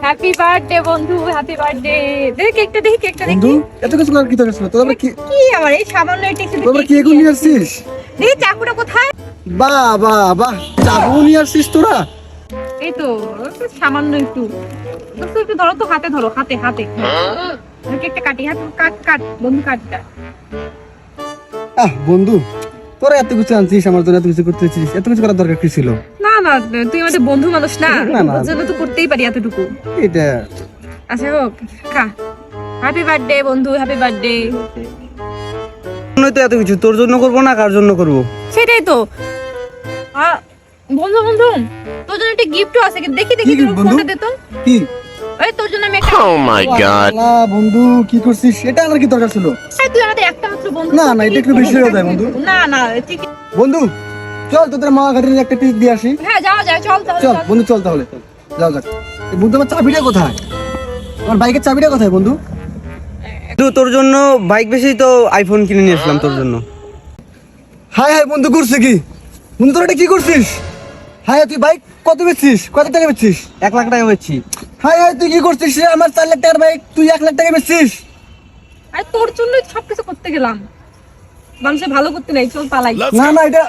Happy birthday বন্ধু, happy birthday. দেখি কেকটা, দেখি কেকটা দেখি। বন্ধু এত কিছু করার কি দরকার ছিল? তোর আবার কি কি আমার এই সামান্য একটু তোর আবার কি এগুলো নিয়ে আসছিস? দেখি চাকুটা কোথায়? বাহ বাহ বাহ, চাবু নিয়ে আসছিস তোরা? এই তো সামান্য একটু। দোস্ত একটু ধরো তো, হাতে ধরো, হাতে হাতে। কেকটা কাটি, হাত কাট কাট বন্ধু, কাটটা। বন্ধু, তোরা এত কিছু আনছিস আমার জন্য, এত কিছু করতেছিস, এত কিছু করার দরকার কি ছিল? না না, তুই আমাদের বন্ধু মানুষ না, না, না। ওর জন্য তো করতেই পারি এতটুকু। এটা আচ্ছা হোক, খা। হ্যাপি বার্থডে বন্ধু, হ্যাপি বার্থডে। তো এত কিছু তোর জন্য করবো না, কার জন্য করবো? সেটাই তো। বন্ধু বন্ধু, তোর জন্য একটা গিফটও আছে, দেখি দেখি কি gift বন্ধু? ফোনটা দে তো। কি? এই তোর জন্য আমি একটা। Oh my god. বন্ধু কি করছিস? এটা আমার কি দরকার ছিল? এই তুই আমাদের একটা মাত্র বন্ধু। না, না, এটা একটু বেশি হয়ে যায় বন্ধু। না না, ঠিক। বন্ধু চল, তোদের মা ঘাটের একটা পিস দিয়ে আসি। হ্যাঁ যাও যাও, চল তাহলে চল চল। বন্ধু, চল তাহলে, যাও যাক। বন্ধু আমার চাবিটা কোথায়? আমার বাইকের চাবিটা কোথায় বন্ধু? তোর জন্য বাইক বেশি তো আইফোন কিনে নিয়ে আসলাম তোর জন্য। হাই হাই বন্ধু, করছে কি বন্ধু? তোর এটা কি করছিস? হাই, তুই বাইক কত বেচছিস? কত টাকা বেচছিস? 1 লাখ টাকা বেচছি। হাই হাই, তুই কি করছিস রে? আমার 4 লাখ টাকার বাইক তুই 1 লাখ টাকা বেচছিস? আরে তোর জন্যই সবকিছু করতে গেলাম, মানুষের ভালো করতে নাই, চল পালাই। না না, এটা